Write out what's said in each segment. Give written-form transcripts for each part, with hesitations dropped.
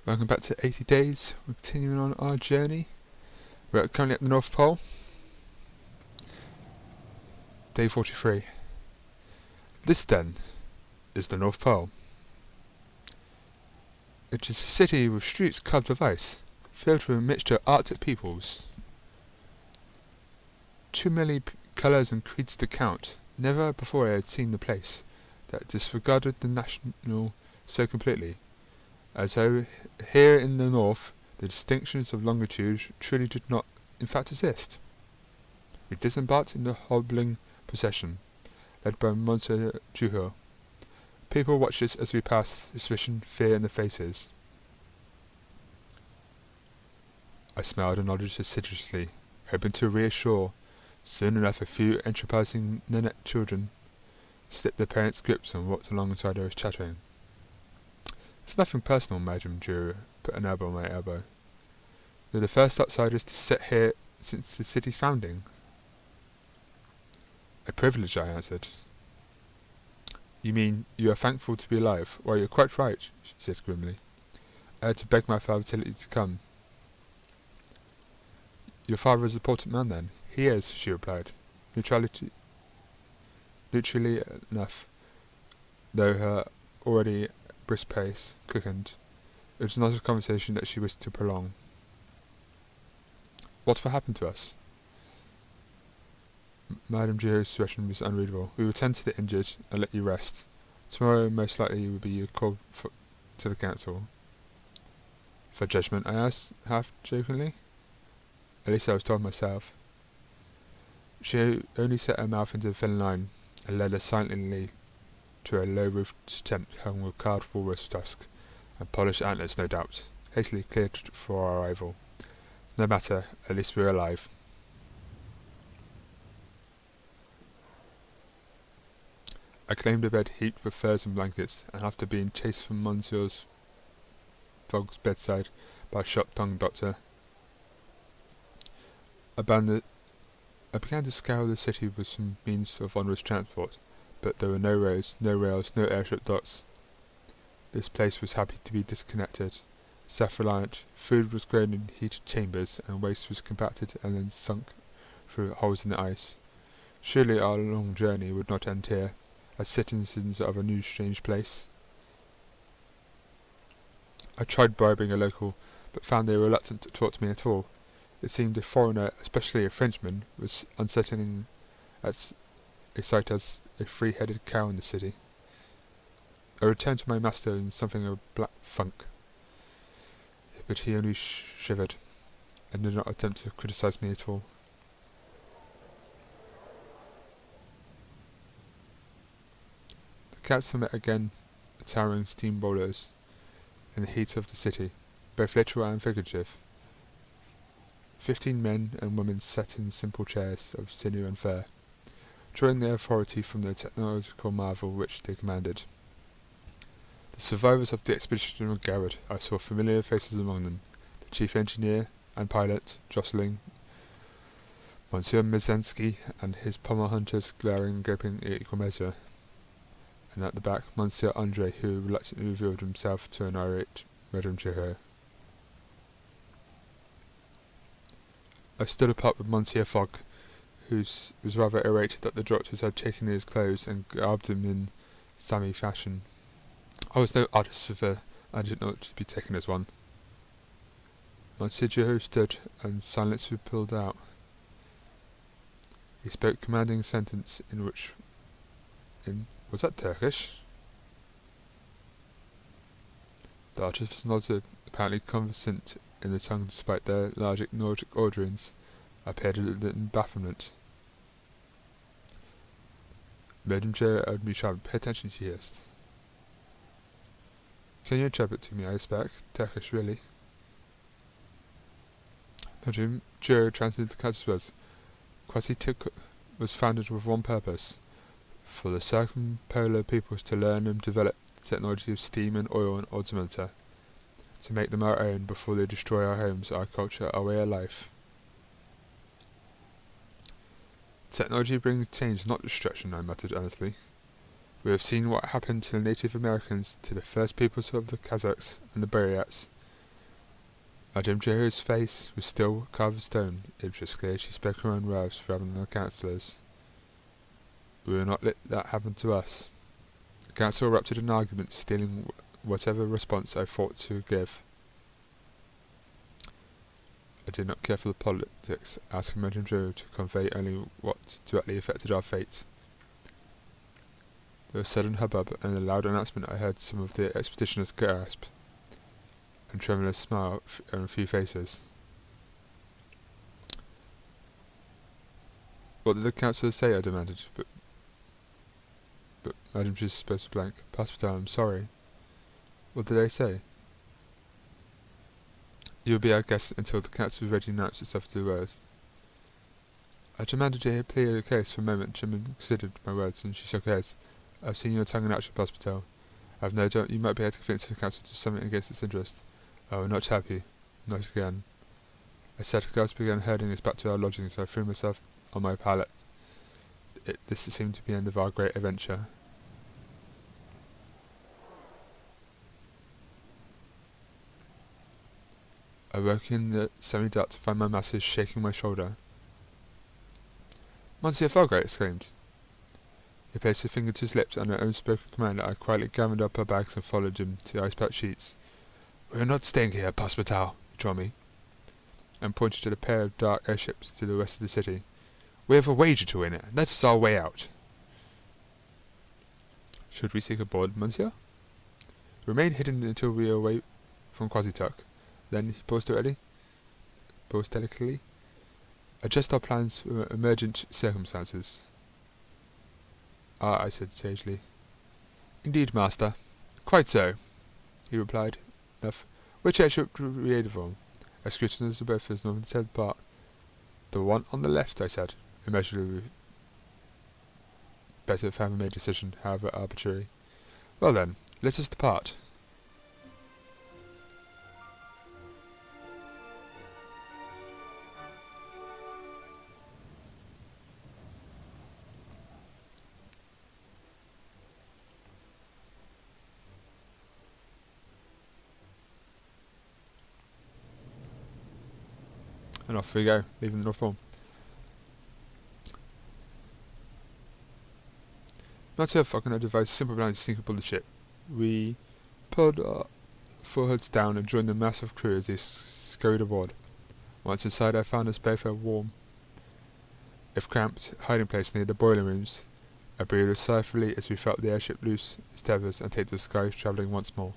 Welcome back to 80 Days. We're continuing on our journey. We're currently at the North Pole. Day 43. This, then, is the North Pole. It is a city with streets carved of ice, filled with a mixture of Arctic peoples. Too many colours and creeds to count. Never before I had seen the place that disregarded the national so completely, as though here in the north the distinctions of longitude truly did not in fact exist. We disembarked in the hobbling procession, led by Monsieur Duhur. People watched us as we passed, suspicion, fear in their faces. I smiled and nodded assiduously, hoping to reassure. Soon enough a few enterprising Nanette children slipped their parents' grips and walked alongside us chattering. It's nothing personal, Madame Duhur put an elbow on my elbow. You're the first outsiders to sit here since the city's founding. A privilege, I answered. You mean you are thankful to be alive? Well, you're quite right, she said grimly. I had to beg my father to let you to come. Your father is an important man, then? He is, she replied, neutrally enough, though her already brisk pace quickened. It was not a conversation that she wished to prolong. What will happen to us? Madame Duhur's expression was unreadable. We will tend to the injured and let you rest. Tomorrow, most likely, will be your call to the council. For judgment, I asked, half jokingly. At least I was told myself. She only set her mouth into a thin line, and led us silently to a low-roofed tent hung with carved walrus tusks, and polished antlers, no doubt, hastily cleared for our arrival. No matter, at least we were alive. I claimed a bed heaped with furs and blankets, and after being chased from Monsieur Fogg's bedside by a sharp-tongued doctor, I began to scour the city with some means of onward transport, but there were no roads, no rails, no airship docks. This place was happy to be disconnected, self-reliant. Food was grown in heated chambers, and waste was compacted and then sunk through holes in the ice. Surely our long journey would not end here, as citizens of a new strange place. I tried bribing a local, but found they were reluctant to talk to me at all. It seemed a foreigner, especially a Frenchman, was unsettling at a sight as a free-headed cow in the city. I returned to my master in something of a black funk, but he only shivered, and did not attempt to criticize me at all. The cats met again, the towering steam rollers, in the heat of the city, both literal and figurative. 15 men and women sat in simple chairs of sinew and fur, drawing their authority from the technological marvel which they commanded. The survivors of the expedition were gathered. I saw familiar faces among them, the chief engineer and pilot jostling Monsieur Mizensky and his pommel hunters glaring and groping in equal measure, and at the back Monsieur Andre, who reluctantly revealed himself to an irate Madame Duhur. I stood apart with Monsieur Fogg, who was rather irate that the doctors had taken his clothes and garbed him in Sami fashion. I was no artist for fur, I did not to be taken as one. Monsieur Duhur stood, and silence was pulled out. He spoke a commanding sentence was that Turkish? The artist nodded, apparently conversant in the tongue despite their large Nordic origins. I appeared in bafflement. Madame Duhur urged me sharply, pay attention, she hissed. Can you interpret to me, I expect? Turkish, really? Madame Duhur translated the cat's words. Quasi-Tik was founded with one purpose, for the circumpolar peoples to learn and develop the technology of steam and oil and automata, to make them our own before they destroy our homes, our culture, our way of life. Technology brings change, not destruction, I muttered earnestly. We have seen what happened to the Native Americans, to the first peoples of the Kazakhs and the Buryats. Madame Jehu's face was still carved of stone. It was clear she spoke her own words rather than the councillor's. We will not let that happen to us. The council erupted in argument, stealing whatever response I thought to give. I did not care for the politics, asking Madame Jehu to convey only what directly affected our fate. There was sudden hubbub, and in a loud announcement I heard some of the expeditioners gasp, and tremulous smile on a few faces. What did the councillor say? I demanded, but Madame Jehu spoke blank. Passepartout, I'm sorry. What did they say? You will be our guest until the council is ready to announce itself to the world. I demanded to plead the case for a moment. Jim considered my words, and she shook her head. I've seen your tongue in action, Passepartout. I have no doubt you might be able to convince the council to do something against its interest. I will not help you. Not again. I said the girls began herding us back to our lodgings, so I threw myself on my pallet. This seemed to be the end of our great adventure. I woke in the semi-dark to find my master shaking my shoulder. Monsieur Fogg! I exclaimed. He placed a finger to his lips, and at an unspoken command I quietly gathered up our bags and followed him to the ice-packed sheets. We are not staying here, Passepartout, he told me, and pointed to the pair of dark airships to the west of the city. We have a wager to win it. That is our way out. Should we seek aboard, monsieur? Remain hidden until we are away from Quasi-Tuck. Then he paused delicately. Adjust our plans for emergent circumstances. Ah, I said sagely. Indeed, master. Quite so, he replied. Enough. Which airship do we aid from? I scrutinized the both as northern said part. The one on the left, I said, immeasurably better if I having made a decision, however arbitrary. Well then, let us depart. And off we go, leaving the North Pole. Monsieur Fogg and I devised a simple plan to sneak aboard the ship. We pulled our forehoods down and joined the massive crew as they scurried aboard. Once inside I found us both a warm, if cramped, hiding place near the boiler rooms. I breathed a sigh of relief as we felt the airship loose its tethers and take to the sky, travelling once more.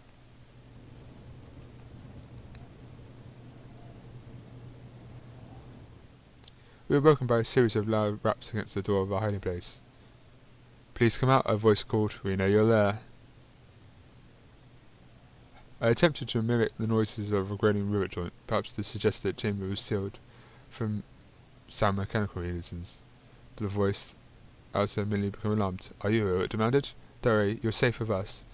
We were woken by a series of loud raps against the door of our hiding place. Please come out, a voice called. We know you're there. I attempted to mimic the noises of a groaning rivet joint. Perhaps to suggest that the chamber was sealed from sound mechanical reasons. But the voice also immediately became alarmed. Are you ill? It demanded. Don't worry, you're safe with us.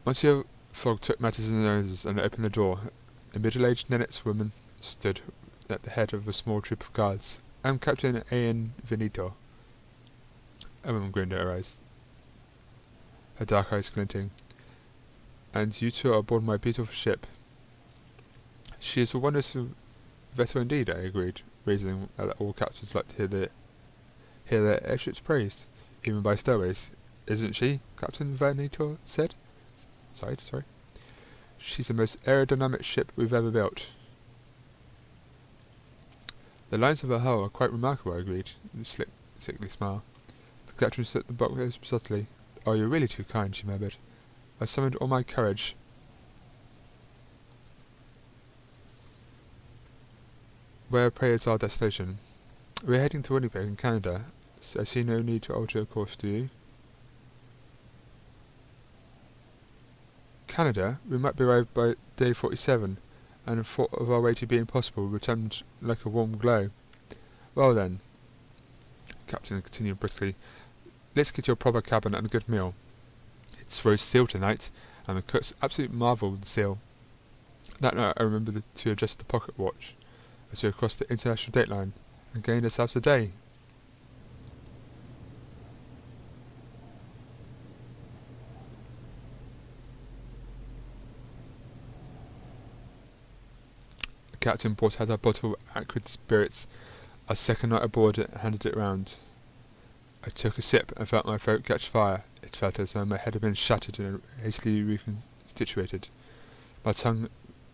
Monsieur Fogg took matters in his own hands and opened the door. A middle-aged Nenets woman stood at the head of a small troop of guards. I'm Captain A.N. Veneto. A woman grinned at her eyes, her dark eyes glinting. And you two are aboard my beautiful ship. She is a wondrous vessel indeed, I agreed, reasoning that all captains like to hear their airships praised, even by stowaways. Isn't she? Captain Veneto said. Sorry. She's the most aerodynamic ship we've ever built. The lines of her hull are quite remarkable, I agreed, with a sickly smile. The captain set the box subtly. Oh, you're really too kind, she murmured. I summoned all my courage. Where, pray, is our destination? We're heading to Winnipeg in Canada. So I see no need to alter course, do you? Canada? We might be arrived by day 47, and the thought of our way to being possible returned like a warm glow. Well then, Captain continued briskly, let's get you a proper cabin and a good meal. It's roast seal tonight, and the cook's absolute marvel with the seal. That night I remembered to adjust the pocket watch as we crossed the international dateline and gained ourselves a day. captain brought out a bottle of acrid spirits. Our second night aboard and handed it round. I took a sip and felt my throat catch fire. It felt as though my head had been shattered and hastily reconstituted. My tongue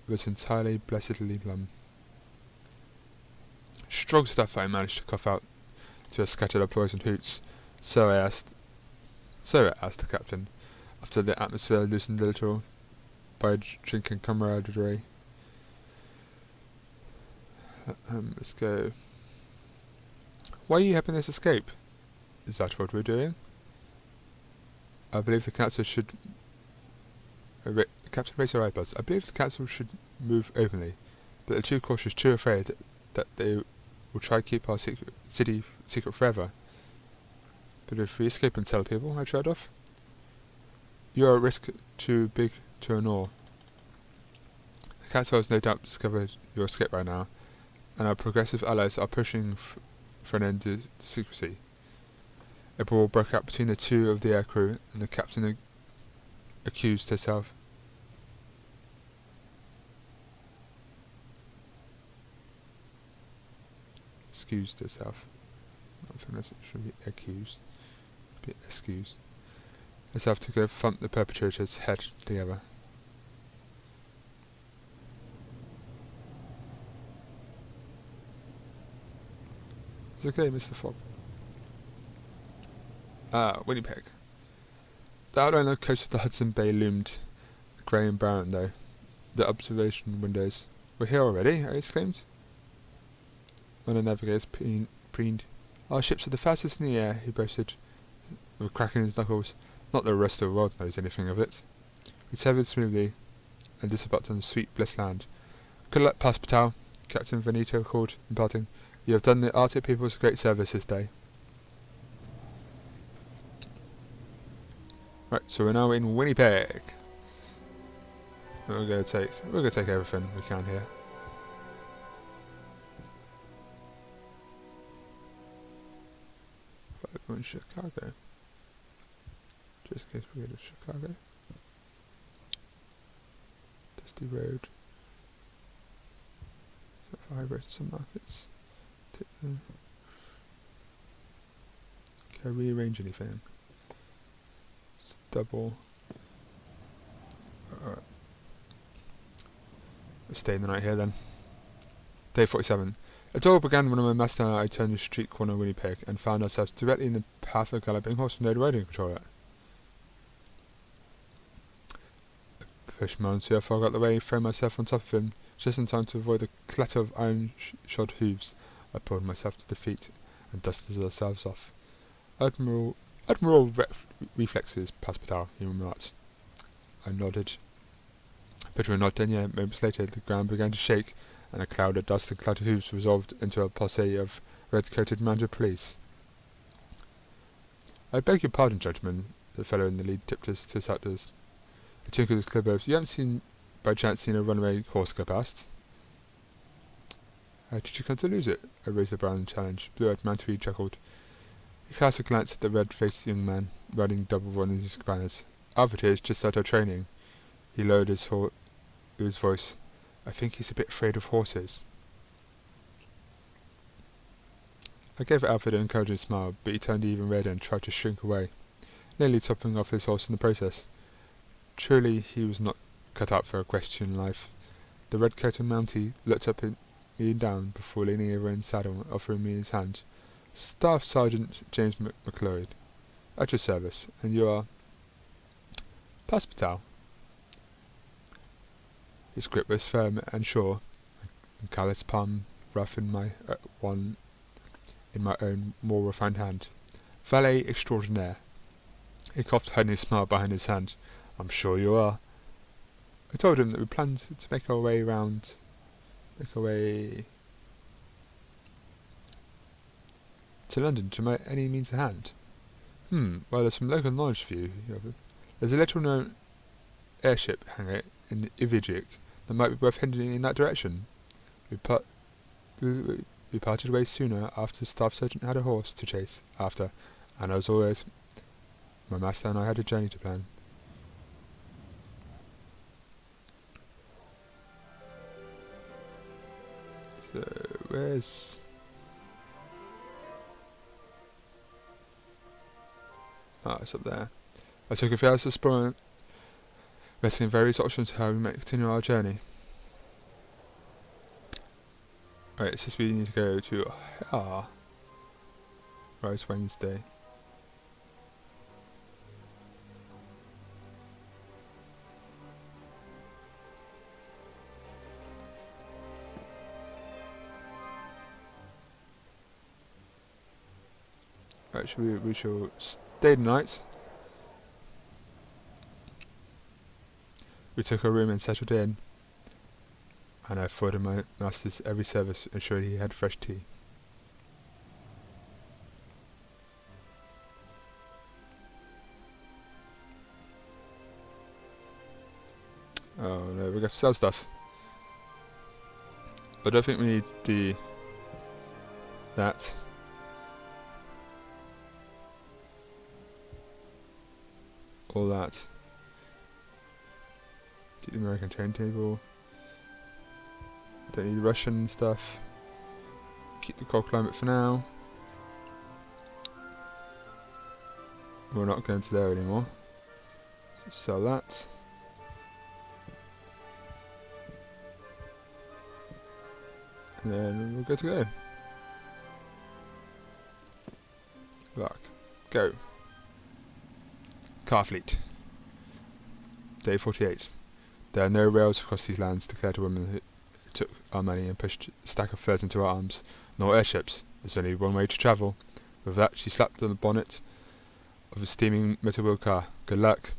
was entirely blessedly glum. Strong stuff, I managed to cough out to a scatter of poisoned hoots. So I asked the captain, after the atmosphere loosened a little by drinking camaraderie. Let's go. Why are you helping us escape? Is that what we're doing? I believe the council should... Captain raised her eyebrows. I believe the council should move openly, but they're too cautious, too afraid that they will try to keep our city secret forever. But if we escape and tell people, I tried off. You are a risk too big to ignore. The council has no doubt discovered your escape by now, and our progressive allies are pushing for an end to secrecy. A brawl broke out between the two of the aircrew, and the captain accused herself. Excused herself. I think that should be accused. Be excused. Herself to go thump the perpetrator's head together. It's okay, Mr. Fogg. Winnipeg. The outline of the coast of the Hudson Bay loomed, grey and barren though. The observation windows. We're here already? I exclaimed. When the navigator preened. Our ships are the fastest in the air, he boasted, with cracking his knuckles. Not that the rest of the world knows anything of it. We tethered smoothly, and disembarked on sweet, blessed land. Good luck, Passepartout, Captain Veneto called, in parting. You have done the Arctic peoples a great service this day. Right, so we're now in Winnipeg. We're gonna take everything we can here. We're in Chicago. Just in case we go to Chicago. Dusty Road. High road to some markets. Can I rearrange anything? It's double. Alright. Let's stay in the night here then. Day 47. It all began when my master and I turned the street corner of Winnipeg and found ourselves directly in the path of a galloping horse with no riding controller. I pushed my own fog out the way, threw myself on top of him, just in time to avoid the clatter of iron-shod hooves. I pulled myself to the feet and dusted ourselves off. Admiral reflexes, Passepartout, he remarked. I nodded. But we're not done yet. Moments later, the ground began to shake, and a cloud of dust and clouded hooves resolved into a posse of red-coated mounted police. I beg your pardon, gentlemen, the fellow in the lead tipped us to his outdoors. He twinkled his clear bows. You haven't by chance seen a runaway horse go past? How did you come to lose it? I raised a brown challenge. Blue-eyed Mantoui chuckled. He cast a glance at the red-faced young man, riding double on his companions. Alfred here is just out of training. He lowered his voice. I think he's a bit afraid of horses. I gave Alfred an encouraging smile, but he turned even redder and tried to shrink away, nearly toppling off his horse in the process. Truly, he was not cut out for a equestrian life. The red-coated Mountie looked up at me and down before leaning over in saddle and offering me his hand. Staff Sergeant James McLeod, at your service, and you are... Passepartout. His grip was firm and sure, and callous palm rough in my own more refined hand. Valet extraordinaire. He coughed, hiding his smile behind his hand. I'm sure you are. I told him that we planned to make our way to London to any means at hand. Well, there's some local knowledge for you. There's a little-known airship hangar in Ivijik that might be worth heading in that direction. We parted ways sooner after the staff sergeant had a horse to chase after, and as always, my master and I had a journey to plan. So, where's... Ah, it's up there. I took a few hours exploring, investigating various options for how we might continue our journey. Right, it says we need to go to... Right, it's Wednesday. Right, we shall stay the night. We took a room and settled in, and I afforded my masters every service, ensured he had fresh tea. Oh no, we got to sell stuff. But I don't think we need that. All that. Keep the American turntable. Don't need the Russian stuff. Keep the cold climate for now. We're not going to there anymore. So sell that. And then we're good to go. Look. Go. Carfleet. Day 48. There are no rails across these lands, declared a woman who took our money and pushed a stack of furs into our arms. Nor airships. There's only one way to travel. With that, she slapped on the bonnet of a steaming metal wheel car. Good luck.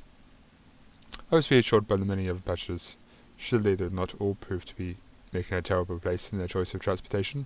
I was reassured by the many other passengers. Surely they would not all prove to be making a terrible place in their choice of transportation.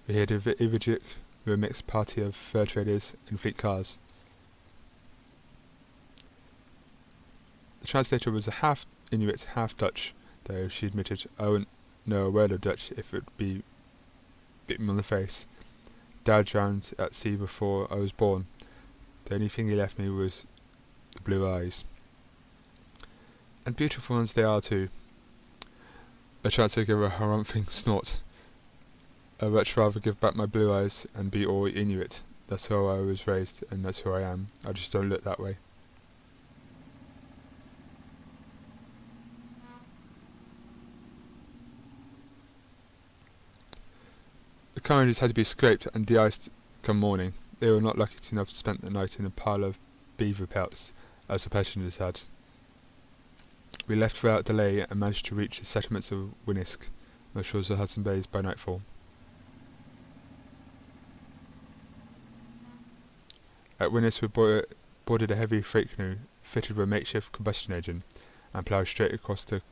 We heard of Ivajik, who were a mixed party of fur traders and fleet cars. The translator was a half Inuit, half Dutch, though she admitted, I wouldn't know a word of Dutch if it bit me on the face. Dad drowned at sea before I was born. The only thing he left me was the blue eyes. And beautiful ones they are too. I tried to give a harumphing snort. I'd much rather give back my blue eyes and be all Inuit. That's how I was raised, and that's who I am. I just don't look that way. The carriages had to be scraped and de-iced come morning. They were not lucky enough to spend the night in a pile of beaver pelts, as the passengers had. We left without delay and managed to reach the settlements of Winnisk, on the shores of Hudson Bay by nightfall. At Winnisk we boarded a heavy freight canoe fitted with a makeshift combustion engine and ploughed straight across the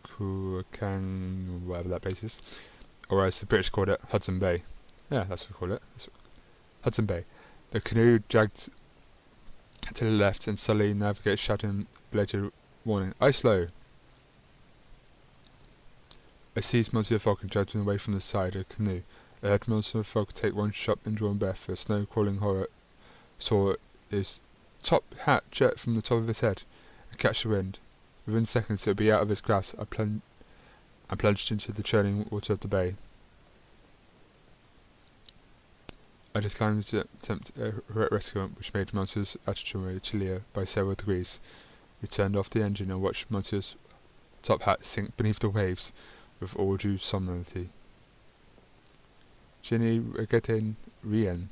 Kuakang, whatever that place is, or as the British called it, Hudson Bay. Yeah, that's what we call it. Hudson Bay. The canoe jagged to the left and suddenly navigator shouting a belated warning, "Ice low!" I seized Monsieur Fogg and dragged him away from the side of the canoe. I heard Monsieur Fogg take one sharp indrawn breath. A snow-crawling horror saw his top hat jet from the top of his head and catch the wind. Within seconds it would be out of his grasp. I plunged into the churning water of the bay. I declined to attempt a rescue, which made Monsieur's attitude chillier by several degrees. We turned off the engine and watched Monsieur's top hat sink beneath the waves with all due solemnity. Je ne regrette rien.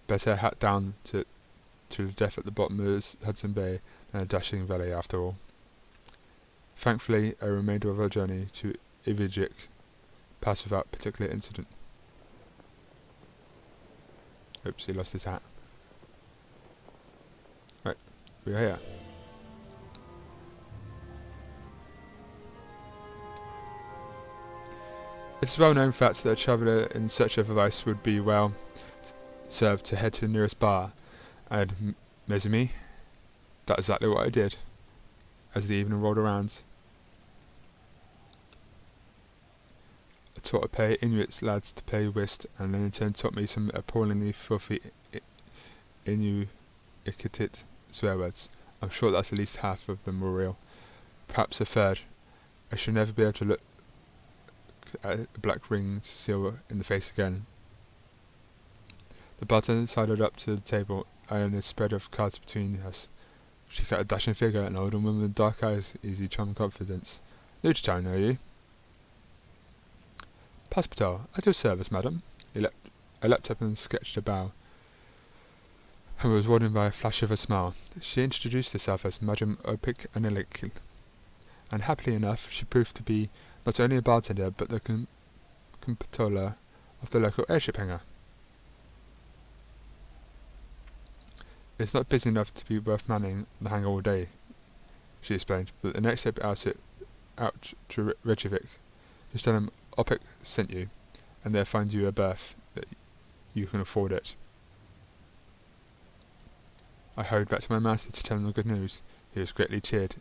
Better hat down to death at the bottom of Hudson Bay than a dashing valley after all. Thankfully, a remainder of our journey to Ivajik passed without particular incident. Oops, he lost his hat. Right, we are here. It's a well-known fact that a traveller in search of advice would be well served to head to the nearest bar and Mesame, that's exactly what I did. As the evening rolled around, I taught a pair of Inuit lads to play whist, and then in turn taught me some appallingly filthy Inuit swear words. I'm sure that's at least half of them were real. Perhaps a third. I should never be able to look at a black ringed seal in the face again. The bartender sidled up to the table, and a spread of cards between us. She cut a dashing figure, an older woman with dark eyes, easy charm and confidence. Luchtown, are you? Passepartout, at your service, madam. I leapt up and sketched a bow, and was rewarded by a flash of a smile. She introduced herself as Madame Opic Anelik, and happily enough she proved to be not only a bartender, but the comptroller of the local airship hangar. It's not busy enough to be worth manning the hangar all day, she explained, but the next step out to Reykjavik. Just tell them Opic sent you, and they'll find you a berth that you can afford it. I hurried back to my master to tell him the good news. He was greatly cheered,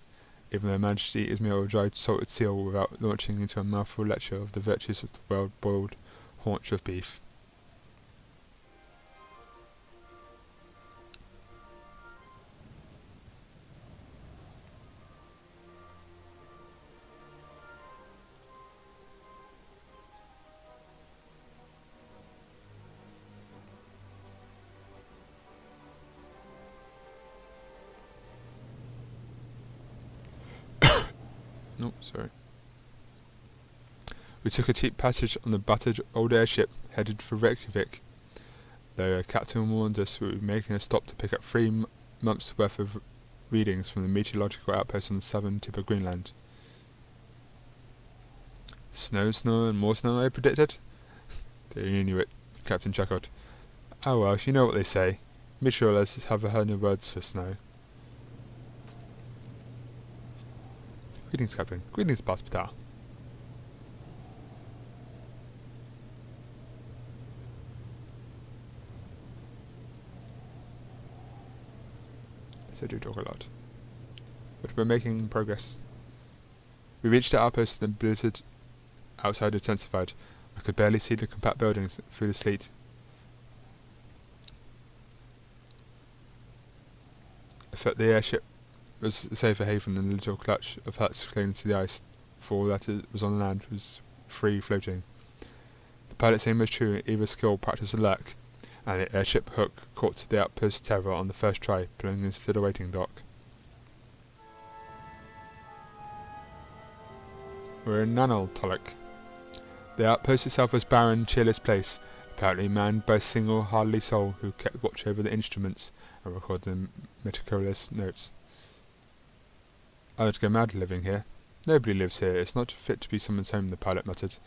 even though I managed to eat his meal of dried salted seal without launching into a mouthful lecture of the virtues of the well-boiled haunch of beef. Oh, sorry. We took a cheap passage on the battered old airship, headed for Reykjavik. The captain warned us we would be making a stop to pick up 3 months' worth of readings from the meteorological outpost on the southern tip of Greenland. Snow, and more snow, I predicted. The Inuit captain chuckled. Oh well, you know what they say. Meteorologists have a hundred words for snow. Greetings, Captain. Greetings, Passepartout. So do talk a lot. But we're making progress. We reached the outpost and the blizzard outside intensified. I could barely see the compact buildings through the sleet. I felt the airship was a safer haven than the little clutch of huts clinging to the ice, for all that it was on land was free floating. The pilot's aim was true, either skill, practice, or luck, and the airship hook caught the outpost terror on the first try, pulling us to the waiting dock. We're in Nanaltolok. The outpost itself was a barren, cheerless place, apparently manned by a single hardly soul who kept watch over the instruments and recorded the meticulous notes. I would go mad living here. Nobody lives here. It's not fit to be someone's home, the pilot muttered.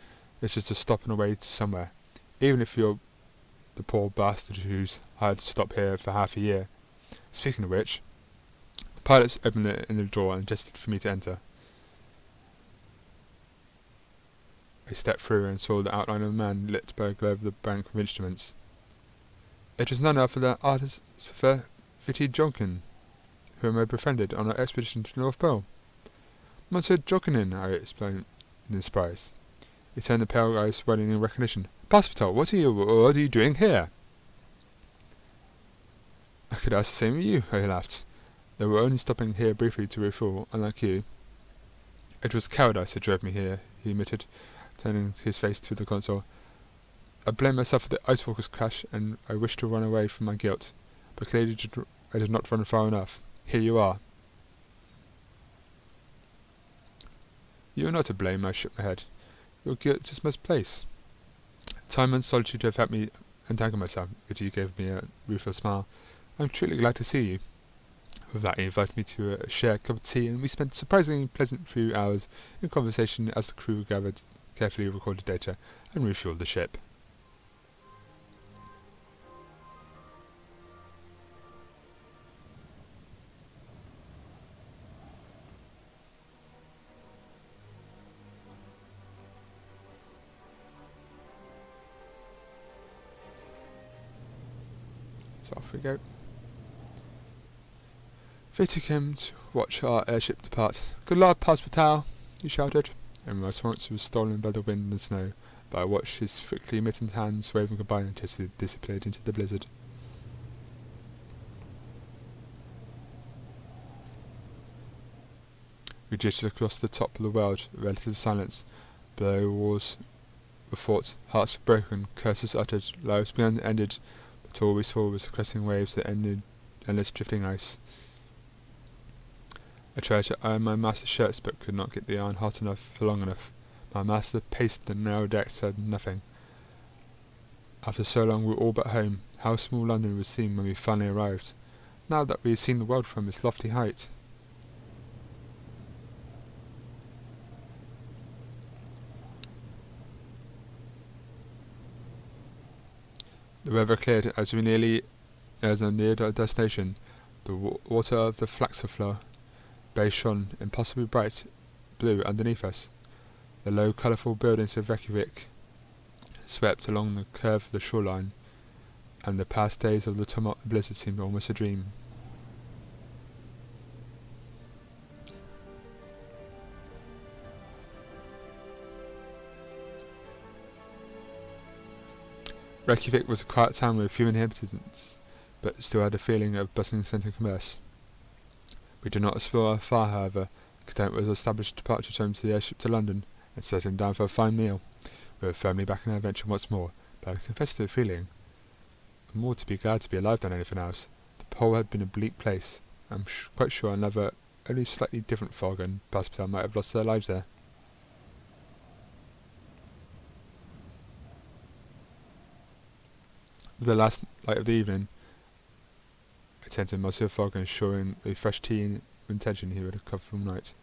It's just a stop on the way to somewhere. Even if you're the poor bastard who's hired to stop here for half a year. Speaking of which, the pilot opened the door and gestured for me to enter. I stepped through and saw the outline of a man lit by a glow of the bank of instruments. It was none other than artist Viti Jonkin, whom I befriended on our expedition to the North Pole. Monsieur Jokinen, I explained in surprise. He turned the pale eyes welling in recognition. Passepartout, what are you doing here? I could ask the same of you, I laughed. They were only stopping here briefly to refuel, unlike you. It was cowardice that drove me here, he admitted, turning his face to the console. I blame myself for the Ice Walker's crash, and I wished to run away from my guilt, but clearly I did not run far enough. Here you are. You are not to blame, I shook my head. Your guilt is misplaced. Time and solitude have helped me untangle myself. Viti gave me a rueful smile. I'm truly glad to see you. With that, he invited me to share a cup of tea, and we spent a surprisingly pleasant few hours in conversation as the crew gathered carefully recorded data and refueled the ship. So off we go. Vitti came to watch our airship depart. "Good luck, Passepartout," he shouted, and my response was stolen by the wind and snow, but I watched his thickly mittened hands waving goodbye until he disappeared into the blizzard. We drifted across the top of the world, relative silence. Below wars were fought, hearts were broken, curses uttered, lives began and ended, but all we saw was the cresting waves that ended endless drifting ice. I tried to iron my master's shirts, but could not get the iron hot enough for long enough. My master paced the narrow deck, said nothing. After so long we were all but home. How small London would seem when we finally arrived, now that we had seen the world from its lofty height. The weather cleared as we neared our destination. The water of the Flaxafloor Bay shone impossibly bright blue underneath us. The low, colourful buildings of Reykjavik swept along the curve of the shoreline, and the past days of the tumult and blizzard seemed almost a dream. Reykjavik was a quiet town with few inhabitants, but still had a feeling of bustling centre of commerce. We did not explore far, however. Content was established departure time to the airship to London, and settled down for a fine meal. We were firmly back in our adventure once more, but I confess to a feeling more to be glad to be alive than anything else. The pole had been a bleak place. I'm quite sure another, only slightly different fog and Passepartout might have lost their lives there. With the last light of the evening, I turned to Monsieur Fogg and assuring a fresh tea and intention he would have covered all night.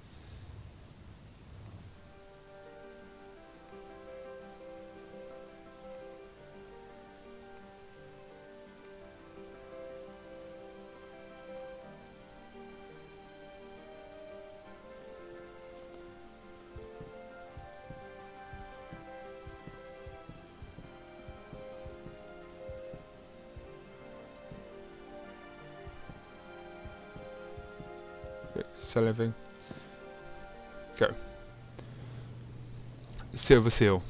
Sell everything. Go. The Silver Seal.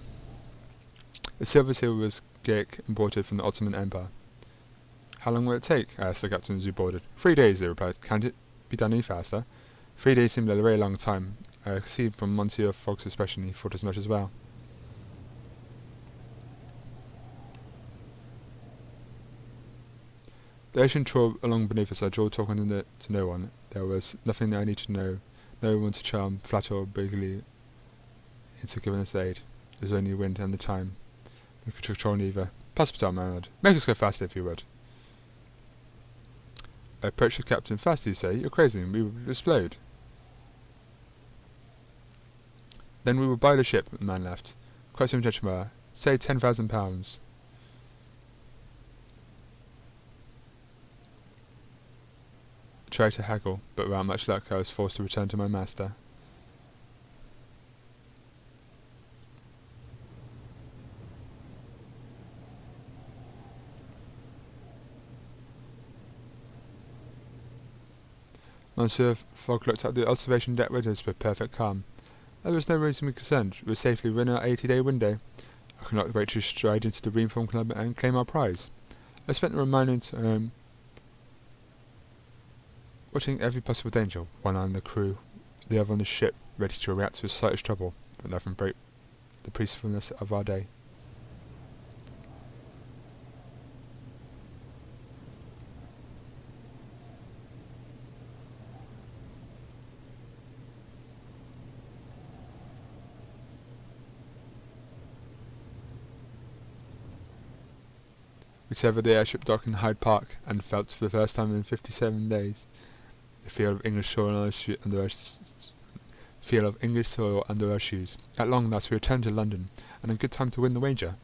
The Silver Seal was Geek imported from the Ottoman Empire. "How long will it take?" I asked the captain as we boarded. 3 days, they replied. "Can't it be done any faster?" 3 days seemed a very long time. I could see from Monsieur Fogg's expression he thought as much as well. The ocean tore along beneath us. I drew talking to no one. There was nothing that I needed to know, no one to charm, flatter, or bigly into giving us aid. There was only the wind and the time. We could control neither. "Passepartout," I murmured. "Make us go faster if you would." I approached the captain. "Fast, you say? You're crazy, and we would explode." "Then we will buy the ship," the man laughed. "Quite some gentleman. Say £10,000. I tried to haggle, but without much luck I was forced to return to my master. Monsieur Fogg looked out the observation deck windows with perfect calm. There was no reason to be concerned. We were safely within our 80-day window. I could not wait to stride into the Reform Club and claim our prize. I spent the remaining time watching every possible danger, one eye on the crew, the other on the ship, ready to react to the slightest trouble, but nothing broke the peacefulness of our day. We severed the airship dock in Hyde Park, and felt for the first time in 57 days the feel of English soil under our shoes. At long last we returned to London, and in good time to win the wager.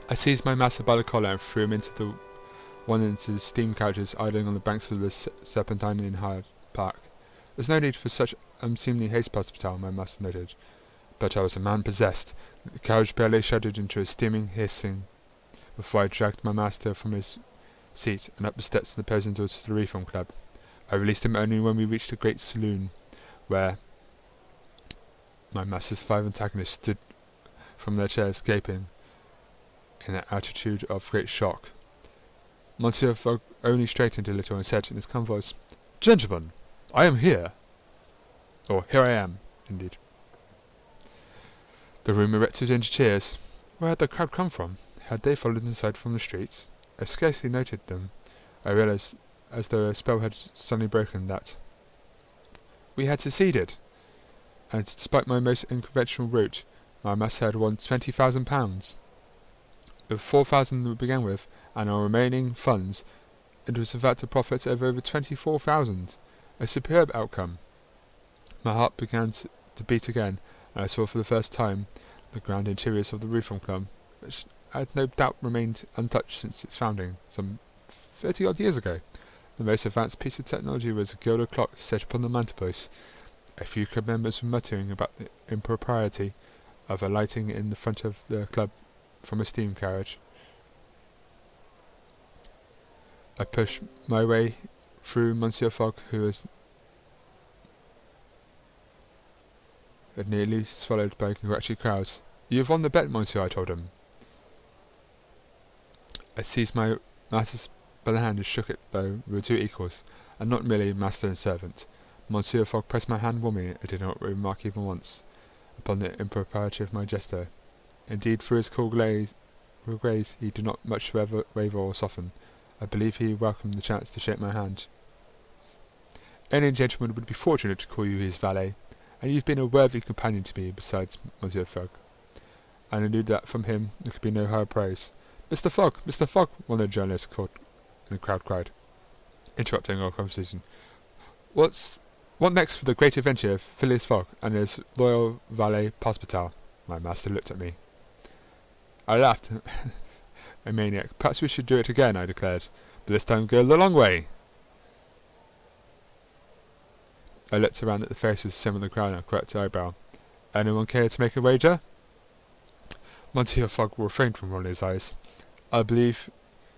I seized my master by the collar and threw him into the steam carriages idling on the banks of the Serpentine in Hyde Park. "There's no need for such unseemly haste, Passepartout," my master noted. but I was a man possessed. The carriage barely shuddered into a steaming hissing before I dragged my master from his seat and up the steps of the imposing doors to the Reform Club. I released him only when we reached a great saloon, where my master's 5 antagonists stood from their chairs gaping in an attitude of great shock. Monsieur Fogg only straightened a little and said in his calm voice, "Gentlemen, I am here." Or, "Here I am," indeed. The room erupted into cheers. Where had the crowd come from? Had they followed inside from the streets? I scarcely noted them. I realized, as though a spell had suddenly broken, that we had succeeded, and despite my most unconventional route, my master had won £20,000. With 4,000 we began with, and our remaining funds, it was about a profit of over 24,000. A superb outcome. My heart began to beat again, and I saw for the first time the grand interiors of the Reform Club, which had no doubt remained untouched since its founding, some 30-odd years ago. The most advanced piece of technology was a gilded clock set upon the mantelpiece. A few club members were muttering about the impropriety of alighting in the front of the club from a steam carriage. I pushed my way through Monsieur Fogg, who was nearly swallowed by congratulatory crowds. "You have won the bet, monsieur," I told him. I seized my master by the hand and shook it, though we were two equals, and not merely master and servant. Monsieur Fogg pressed my hand warmly, and did not remark even once upon the impropriety of my gesture. Indeed, through his cool grace, he did not much waver or soften. I believe he welcomed the chance to shake my hand. "Any gentleman would be fortunate to call you his valet, and you've been a worthy companion to me besides, Monsieur Fogg." And I knew that from him there could be no higher praise. "Mr. Fogg! Mr. Fogg!" one of the journalists called, and the crowd cried, interrupting our conversation. What next for the great adventure of Phileas Fogg and his loyal valet Passepartout?" My master looked at me. I laughed. A maniac. "Perhaps we should do it again," I declared, "but this time go the long way." I looked around at the faces of some of the crowd and cracked an eyebrow. "Anyone care to make a wager?" Monsieur Fogg refrained from rolling his eyes. "I believe,"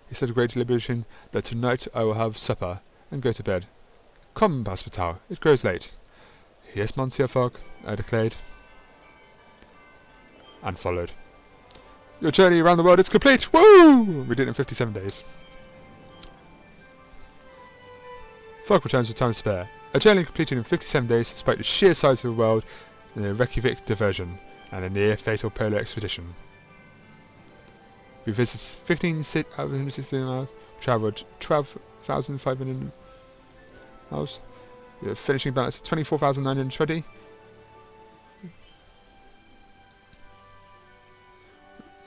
he said with great deliberation, "that tonight I will have supper and go to bed. Come, Passepartout, it grows late." "Yes, Monsieur Fogg," I declared, and followed. "Your journey around the world is complete! Woo! We did it in 57 days. Fogg returns with time to spare. A journey completed in 57 days despite the sheer size of the world in a Reykjavik diversion and a near-fatal polar expedition. We visited 15 cities out of 160 miles, travelled 12,500 miles, we have a finishing balance of 24,920.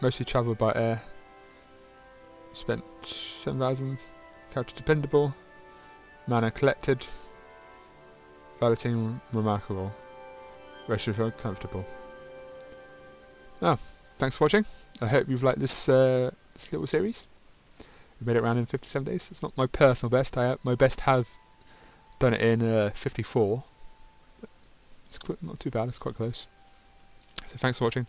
Mostly travelled by air. Spent 7,000. Character dependable. Manner collected. Balloting remarkable. Ratio comfortable. Thanks for watching. I hope you've liked this little series. We made it around in 57 days. It's not my personal best. My best have done it in 54. It's not too bad. It's quite close. So thanks for watching.